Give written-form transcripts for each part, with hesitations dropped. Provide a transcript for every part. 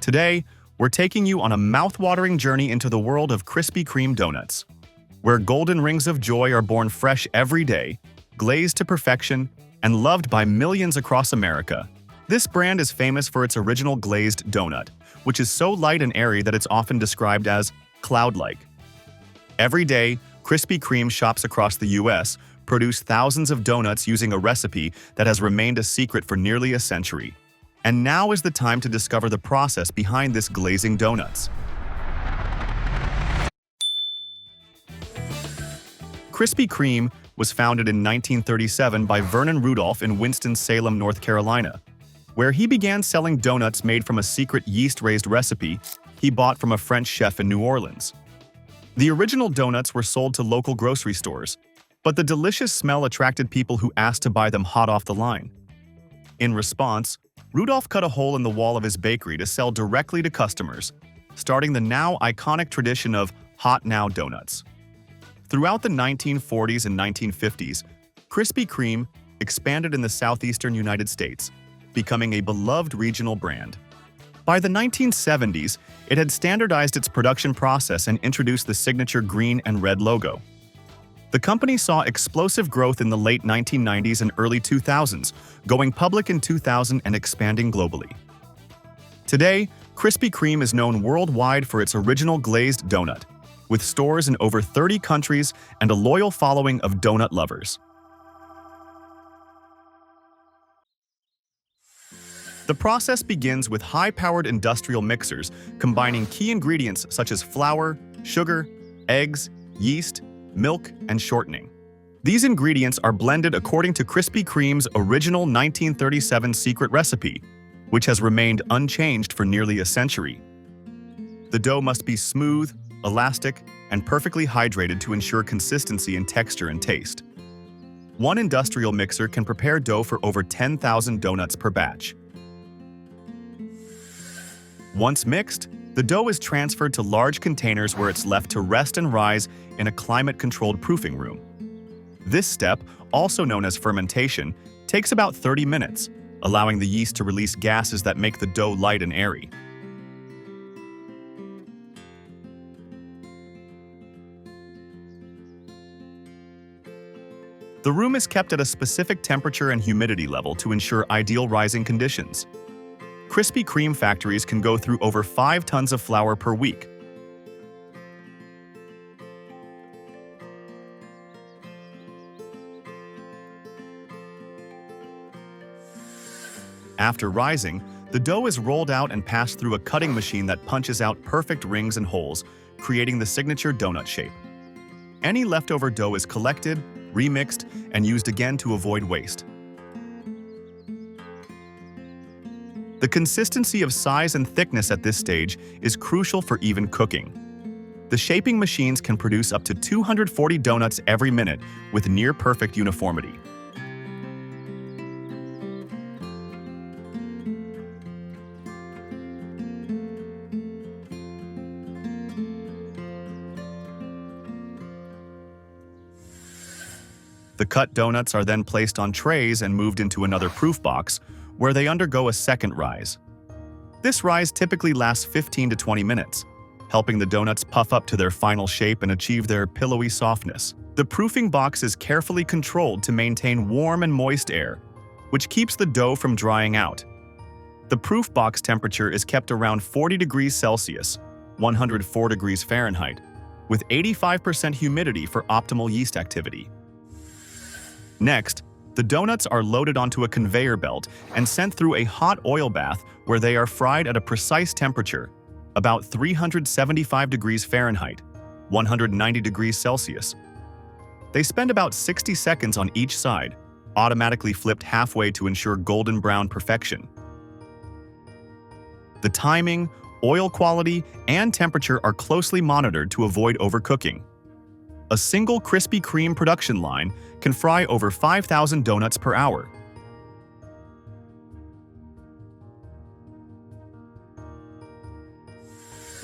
Today, we're taking you on a mouth-watering journey into the world of Krispy Kreme Doughnuts, where golden rings of joy are born fresh every day, glazed to perfection, and loved by millions across America. This brand is famous for its original glazed donut, which is so light and airy that it's often described as cloud-like. Every day, Krispy Kreme shops across the U.S. produce thousands of donuts using a recipe that has remained a secret for nearly a century. And now is the time to discover the process behind this glazing donuts. Krispy Kreme was founded in 1937 by Vernon Rudolph in Winston-Salem, North Carolina, where he began selling donuts made from a secret yeast-raised recipe he bought from a French chef in New Orleans. The original donuts were sold to local grocery stores, but the delicious smell attracted people who asked to buy them hot off the line. In response, Rudolph cut a hole in the wall of his bakery to sell directly to customers, starting the now iconic tradition of Hot Now donuts. Throughout the 1940s and 1950s, Krispy Kreme expanded in the southeastern United States, becoming a beloved regional brand. By the 1970s, it had standardized its production process and introduced the signature green and red logo. The company saw explosive growth in the late 1990s and early 2000s, going public in 2000 and expanding globally. Today, Krispy Kreme is known worldwide for its original glazed donut, with stores in over 30 countries and a loyal following of donut lovers. The process begins with high-powered industrial mixers combining key ingredients such as flour, sugar, eggs, yeast, milk, and shortening. These ingredients are blended according to Krispy Kreme's original 1937 secret recipe, which has remained unchanged for nearly a century. The dough must be smooth, elastic, and perfectly hydrated to ensure consistency in texture and taste. One industrial mixer can prepare dough for over 10,000 donuts per batch. Once mixed, the dough is transferred to large containers where it's left to rest and rise in a climate-controlled proofing room. This step, also known as fermentation, takes about 30 minutes, allowing the yeast to release gases that make the dough light and airy. The room is kept at a specific temperature and humidity level to ensure ideal rising conditions. Krispy Kreme factories can go through over 5 tons of flour per week. After rising, the dough is rolled out and passed through a cutting machine that punches out perfect rings and holes, creating the signature donut shape. Any leftover dough is collected, remixed, and used again to avoid waste. The consistency of size and thickness at this stage is crucial for even cooking. The shaping machines can produce up to 240 donuts every minute with near-perfect uniformity. The cut donuts are then placed on trays and moved into another proof box, where they undergo a second rise. This rise typically lasts 15 to 20 minutes, helping the donuts puff up to their final shape and achieve their pillowy softness. The proofing box is carefully controlled to maintain warm and moist air, which keeps the dough from drying out. The proof box temperature is kept around 40 degrees Celsius, 104 degrees Fahrenheit, with 85% humidity for optimal yeast activity. Next, the donuts are loaded onto a conveyor belt and sent through a hot oil bath where they are fried at a precise temperature, about 375 degrees Fahrenheit, 190 degrees Celsius. They spend about 60 seconds on each side, automatically flipped halfway to ensure golden brown perfection. The timing, oil quality, and temperature are closely monitored to avoid overcooking. A single Krispy Kreme production line can fry over 5,000 donuts per hour.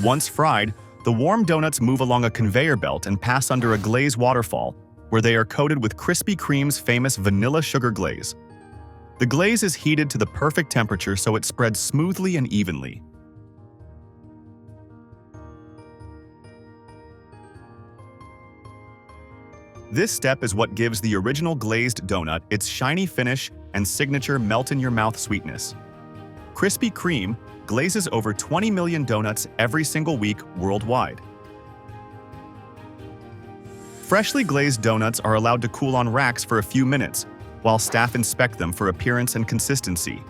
Once fried, the warm donuts move along a conveyor belt and pass under a glaze waterfall, where they are coated with Krispy Kreme's famous vanilla sugar glaze. The glaze is heated to the perfect temperature so it spreads smoothly and evenly. This step is what gives the original glazed donut its shiny finish and signature melt-in-your-mouth sweetness. Krispy Kreme glazes over 20 million donuts every single week worldwide. Freshly glazed donuts are allowed to cool on racks for a few minutes, while staff inspect them for appearance and consistency.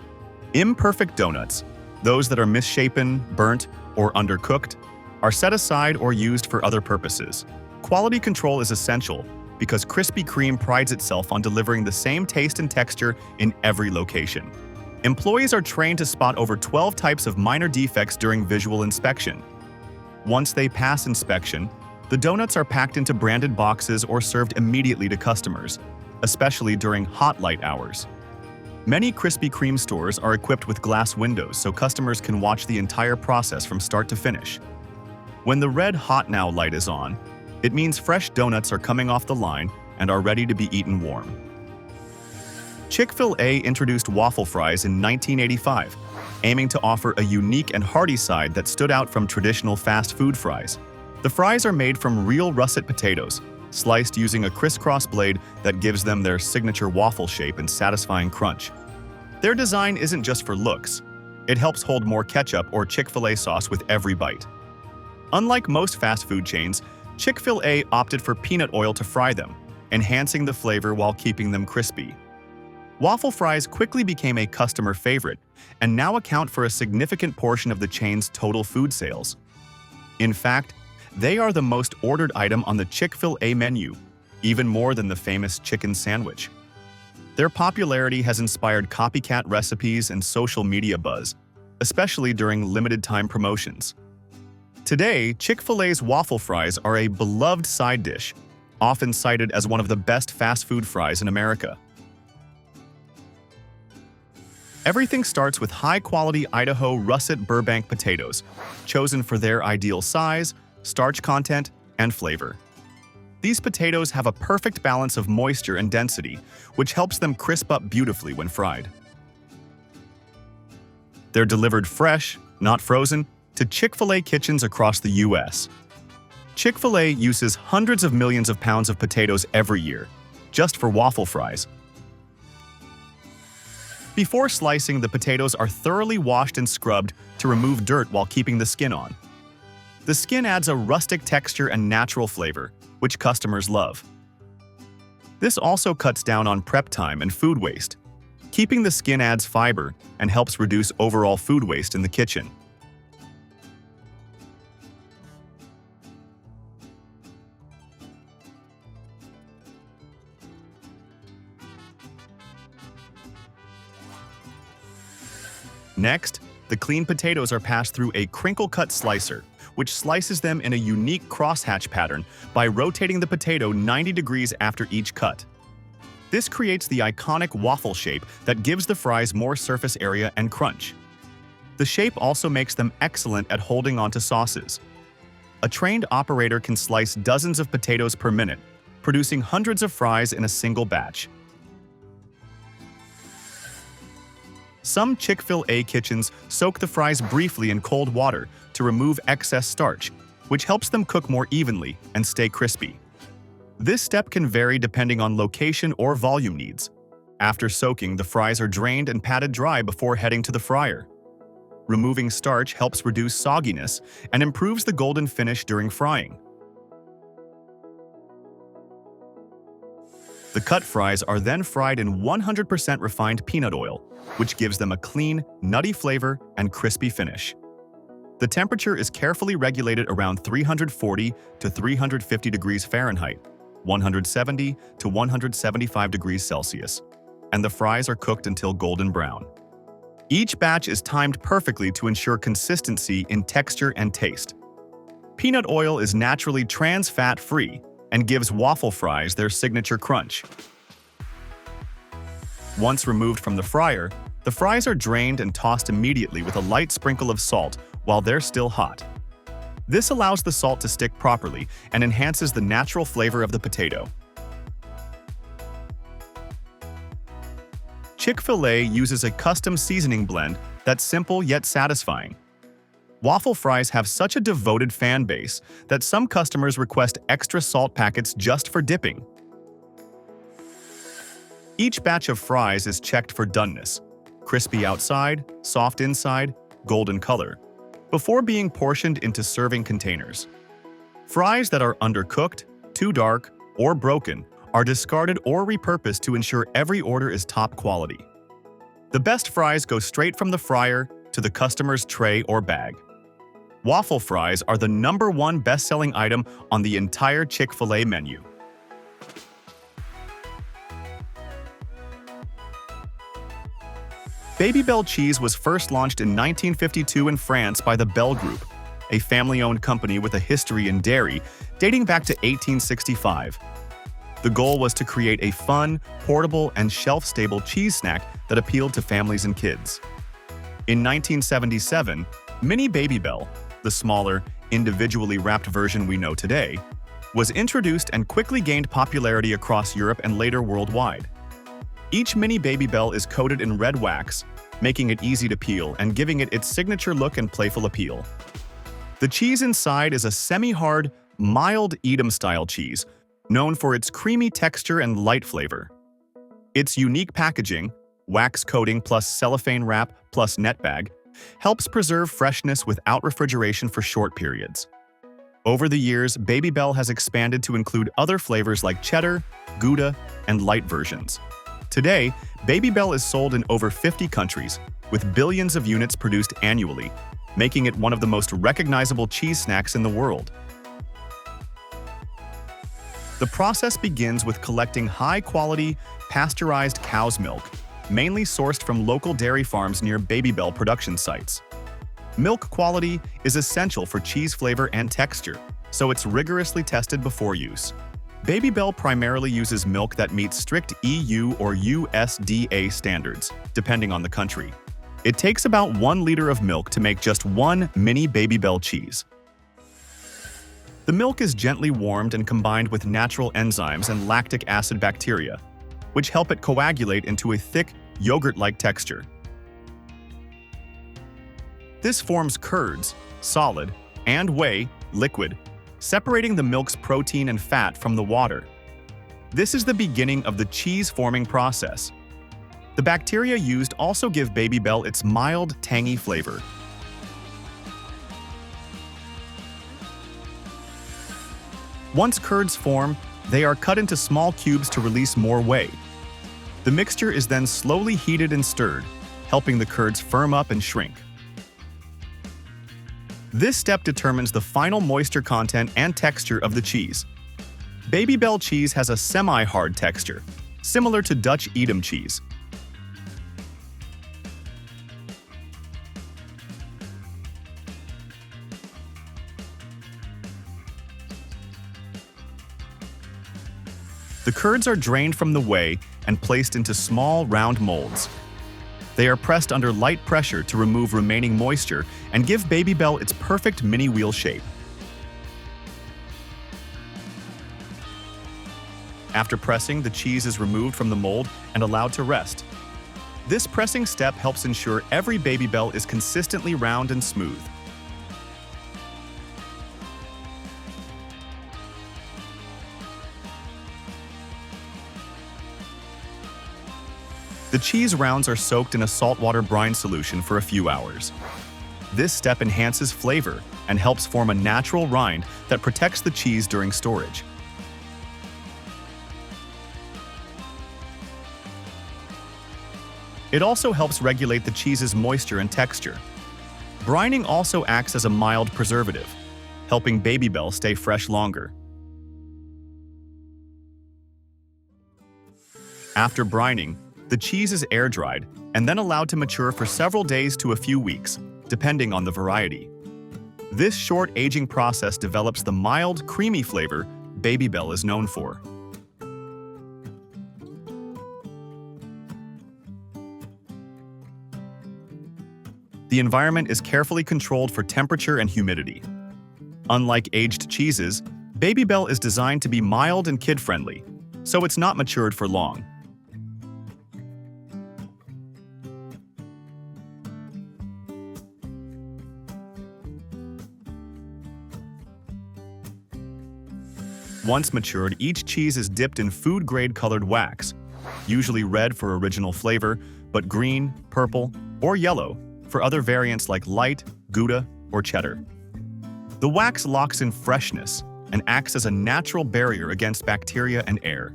Imperfect donuts, those that are misshapen, burnt, or undercooked, are set aside or used for other purposes. Quality control is essential because Krispy Kreme prides itself on delivering the same taste and texture in every location. Employees are trained to spot over 12 types of minor defects during visual inspection. Once they pass inspection, the donuts are packed into branded boxes or served immediately to customers, especially during hot light hours. Many Krispy Kreme stores are equipped with glass windows so customers can watch the entire process from start to finish. When the red Hot Now light is on, it means fresh donuts are coming off the line and are ready to be eaten warm. Chick-Fil-A introduced waffle fries in 1985, aiming to offer a unique and hearty side that stood out from traditional fast food fries. The fries are made from real russet potatoes, sliced using a crisscross blade that gives them their signature waffle shape and satisfying crunch. Their design isn't just for looks. It helps hold more ketchup or Chick-fil-A sauce with every bite. Unlike most fast food chains, Chick-fil-A opted for peanut oil to fry them, enhancing the flavor while keeping them crispy. Waffle fries quickly became a customer favorite and now account for a significant portion of the chain's total food sales. In fact, they are the most ordered item on the Chick-fil-A menu, even more than the famous chicken sandwich. Their popularity has inspired copycat recipes and social media buzz, especially during limited-time promotions. Today, Chick-fil-A's waffle fries are a beloved side dish, often cited as one of the best fast food fries in America. Everything starts with high-quality Idaho russet Burbank potatoes, chosen for their ideal size, starch content, and flavor. These potatoes have a perfect balance of moisture and density, which helps them crisp up beautifully when fried. They're delivered fresh, not frozen, to Chick-fil-A kitchens across the U.S. Chick-fil-A uses hundreds of millions of pounds of potatoes every year, just for waffle fries. Before slicing, the potatoes are thoroughly washed and scrubbed to remove dirt while keeping the skin on. The skin adds a rustic texture and natural flavor, which customers love. This also cuts down on prep time and food waste. Keeping the skin adds fiber and helps reduce overall food waste in the kitchen. Next, the clean potatoes are passed through a crinkle-cut slicer, which slices them in a unique crosshatch pattern by rotating the potato 90 degrees after each cut. This creates the iconic waffle shape that gives the fries more surface area and crunch. The shape also makes them excellent at holding onto sauces. A trained operator can slice dozens of potatoes per minute, producing hundreds of fries in a single batch. Some Chick-fil-A kitchens soak the fries briefly in cold water to remove excess starch, which helps them cook more evenly and stay crispy. This step can vary depending on location or volume needs. After soaking, the fries are drained and patted dry before heading to the fryer. Removing starch helps reduce sogginess and improves the golden finish during frying. The cut fries are then fried in 100% refined peanut oil, which gives them a clean, nutty flavor and crispy finish. The temperature is carefully regulated around 340 to 350 degrees Fahrenheit, 170 to 175 degrees Celsius, and the fries are cooked until golden brown. Each batch is timed perfectly to ensure consistency in texture and taste. Peanut oil is naturally trans fat-free and gives waffle fries their signature crunch. Once removed from the fryer, the fries are drained and tossed immediately with a light sprinkle of salt while they're still hot. This allows the salt to stick properly and enhances the natural flavor of the potato. Chick-fil-A uses a custom seasoning blend that's simple yet satisfying. Waffle fries have such a devoted fan base that some customers request extra salt packets just for dipping. Each batch of fries is checked for doneness, crispy outside, soft inside, golden color, before being portioned into serving containers. Fries that are undercooked, too dark, or broken are discarded or repurposed to ensure every order is top quality. The best fries go straight from the fryer to the customer's tray or bag. Waffle fries are the #1 best-selling item on the entire Chick-Fil-A menu. Babybel Cheese was first launched in 1952 in France by the Bel Group, a family-owned company with a history in dairy dating back to 1865. The goal was to create a fun, portable, and shelf-stable cheese snack that appealed to families and kids. In 1977, Mini Babybel, the smaller, individually wrapped version we know today, was introduced and quickly gained popularity across Europe and later worldwide. Each Mini Babybel is coated in red wax, making it easy to peel and giving it its signature look and playful appeal. The cheese inside is a semi-hard, mild Edam-style cheese, known for its creamy texture and light flavor. Its unique packaging, wax coating plus cellophane wrap plus net bag, helps preserve freshness without refrigeration for short periods. Over the years, Babybel has expanded to include other flavors like cheddar, Gouda, and light versions. Today, Babybel is sold in over 50 countries, with billions of units produced annually, making it one of the most recognizable cheese snacks in the world. The process begins with collecting high-quality, pasteurized cow's milk, mainly sourced from local dairy farms near Babybel production sites. Milk quality is essential for cheese flavor and texture, so it's rigorously tested before use. Babybel primarily uses milk that meets strict EU or USDA standards, depending on the country. It takes about 1 liter of milk to make just one Mini Babybel cheese. The milk is gently warmed and combined with natural enzymes and lactic acid bacteria, which help it coagulate into a thick, yogurt-like texture. This forms curds, solid, and whey, liquid, separating the milk's protein and fat from the water. This is the beginning of the cheese-forming process. The bacteria used also give Babybel its mild, tangy flavor. Once curds form, they are cut into small cubes to release more whey. The mixture is then slowly heated and stirred, helping the curds firm up and shrink. This step determines the final moisture content and texture of the cheese. Babybel cheese has a semi-hard texture, similar to Dutch Edam cheese. The curds are drained from the whey and placed into small, round molds. They are pressed under light pressure to remove remaining moisture and give Babybel its perfect mini wheel shape. After pressing, the cheese is removed from the mold and allowed to rest. This pressing step helps ensure every Babybel is consistently round and smooth. The cheese rounds are soaked in a saltwater brine solution for a few hours. This step enhances flavor and helps form a natural rind that protects the cheese during storage. It also helps regulate the cheese's moisture and texture. Brining also acts as a mild preservative, helping Babybel stay fresh longer. After brining, the cheese is air-dried and then allowed to mature for several days to a few weeks, depending on the variety. This short aging process develops the mild, creamy flavor Babybel is known for. The environment is carefully controlled for temperature and humidity. Unlike aged cheeses, Babybel is designed to be mild and kid-friendly, so it's not matured for long. Once matured, each cheese is dipped in food-grade colored wax. usually red for original flavor, but green, purple, or yellow for other variants like light, Gouda, or cheddar. The wax locks in freshness and acts as a natural barrier against bacteria and air.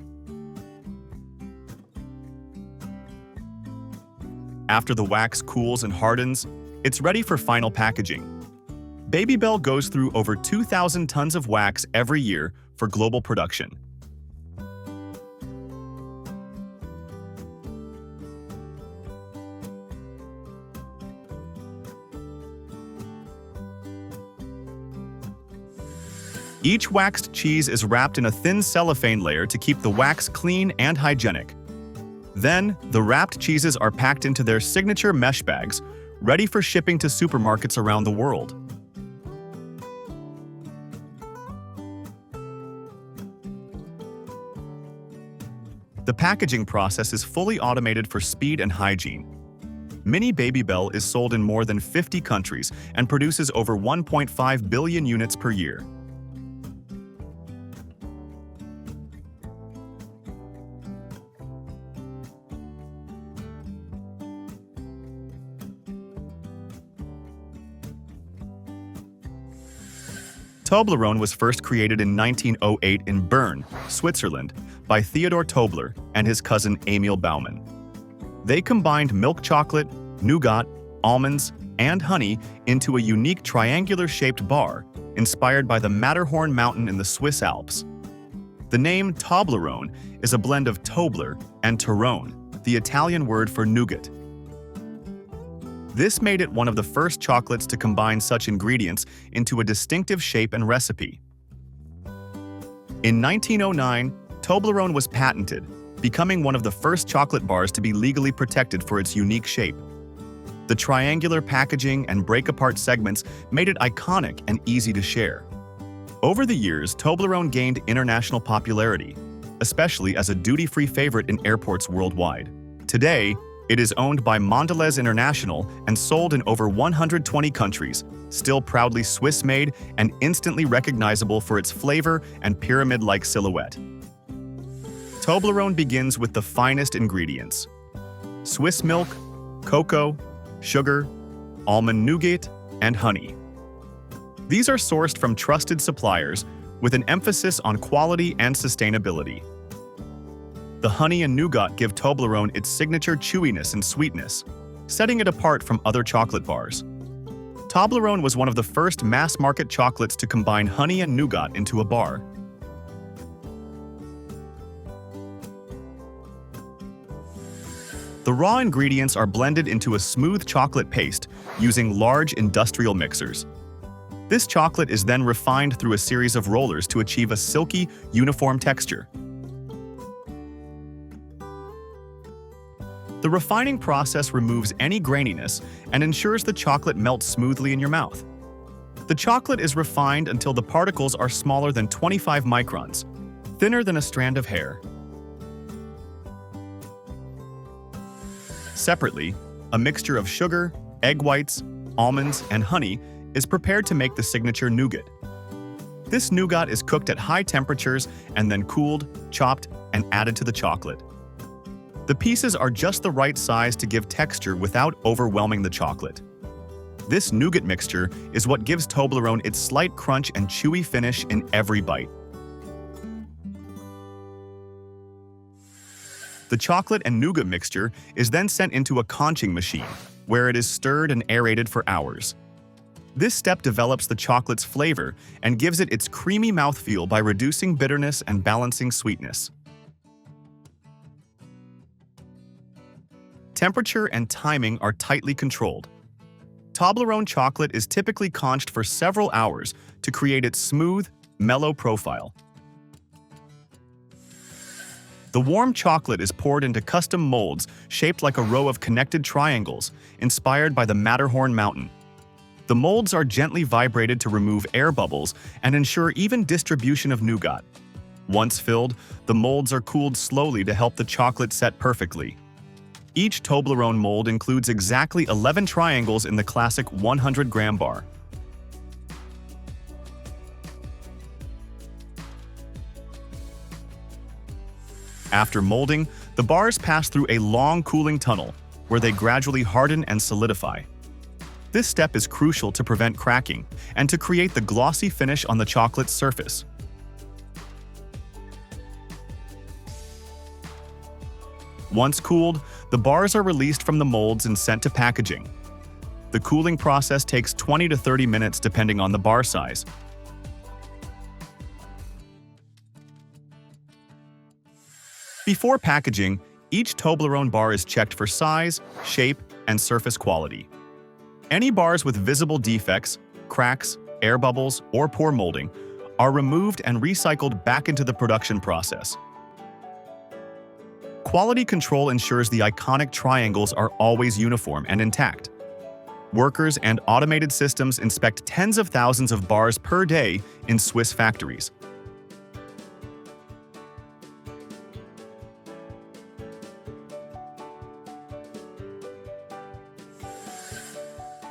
After the wax cools and hardens, it's ready for final packaging. Babybel goes through over 2,000 tons of wax every year for global production. Each waxed cheese is wrapped in a thin cellophane layer to keep the wax clean and hygienic. Then, the wrapped cheeses are packed into their signature mesh bags, ready for shipping to supermarkets around the world. The packaging process is fully automated for speed and hygiene. Mini Babybel is sold in more than 50 countries and produces over 1.5 billion units per year. Toblerone was first created in 1908 in Bern, Switzerland, by Theodor Tobler and his cousin Emil Baumann. They combined milk chocolate, nougat, almonds, and honey into a unique triangular-shaped bar inspired by the Matterhorn mountain in the Swiss Alps. The name Toblerone is a blend of Tobler and Torrone, the Italian word for nougat. This made it one of the first chocolates to combine such ingredients into a distinctive shape and recipe. In 1909, Toblerone was patented, becoming one of the first chocolate bars to be legally protected for its unique shape. The triangular packaging and break-apart segments made it iconic and easy to share. Over the years, Toblerone gained international popularity, especially as a duty-free favorite in airports worldwide. Today, it is owned by Mondelez International and sold in over 120 countries, still proudly Swiss-made and instantly recognizable for its flavor and pyramid-like silhouette. Toblerone begins with the finest ingredients: Swiss milk, cocoa, sugar, almond nougat, and honey. These are sourced from trusted suppliers with an emphasis on quality and sustainability. The honey and nougat give Toblerone its signature chewiness and sweetness, setting it apart from other chocolate bars. Toblerone was one of the first mass-market chocolates to combine honey and nougat into a bar. The raw ingredients are blended into a smooth chocolate paste using large industrial mixers. This chocolate is then refined through a series of rollers to achieve a silky, uniform texture. The refining process removes any graininess and ensures the chocolate melts smoothly in your mouth. The chocolate is refined until the particles are smaller than 25 microns, thinner than a strand of hair. Separately, a mixture of sugar, egg whites, almonds, and honey is prepared to make the signature nougat. This nougat is cooked at high temperatures and then cooled, chopped, and added to the chocolate. The pieces are just the right size to give texture without overwhelming the chocolate. This nougat mixture is what gives Toblerone its slight crunch and chewy finish in every bite. The chocolate and nougat mixture is then sent into a conching machine, where it is stirred and aerated for hours. This step develops the chocolate's flavor and gives it its creamy mouthfeel by reducing bitterness and balancing sweetness. Temperature and timing are tightly controlled. Toblerone chocolate is typically conched for several hours to create its smooth, mellow profile. The warm chocolate is poured into custom molds shaped like a row of connected triangles, inspired by the Matterhorn mountain. The molds are gently vibrated to remove air bubbles and ensure even distribution of nougat. Once filled, the molds are cooled slowly to help the chocolate set perfectly. Each Toblerone mold includes exactly 11 triangles in the classic 100-gram bar. After molding, The bars pass through a long cooling tunnel where they gradually harden and solidify. This step is crucial to prevent cracking and to create the glossy finish on the chocolate's surface. Once cooled, the bars are released from the molds and sent to packaging. The cooling process takes 20 to 30 minutes depending on the bar size. Before packaging, each Toblerone bar is checked for size, shape, and surface quality. Any bars with visible defects, cracks, air bubbles, or poor molding are removed and recycled back into the production process. Quality control ensures the iconic triangles are always uniform and intact. Workers and automated systems inspect tens of thousands of bars per day in Swiss factories.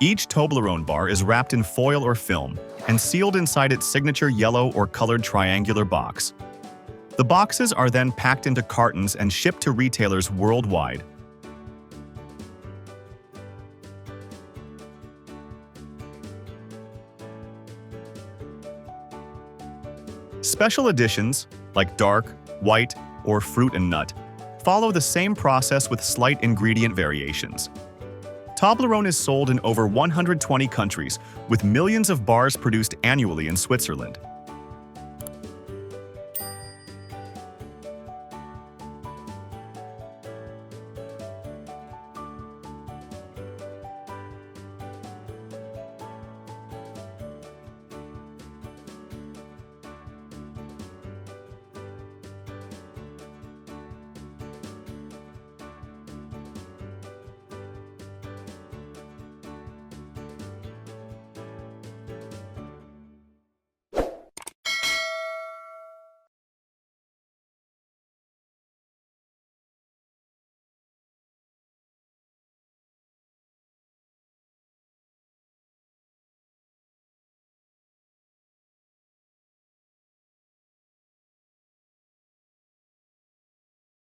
Each Toblerone bar is wrapped in foil or film and sealed inside its signature yellow or colored triangular box. The boxes are then packed into cartons and shipped to retailers worldwide. Special editions, like dark, white, or fruit and nut, follow the same process with slight ingredient variations. Toblerone is sold in over 120 countries, with millions of bars produced annually in Switzerland.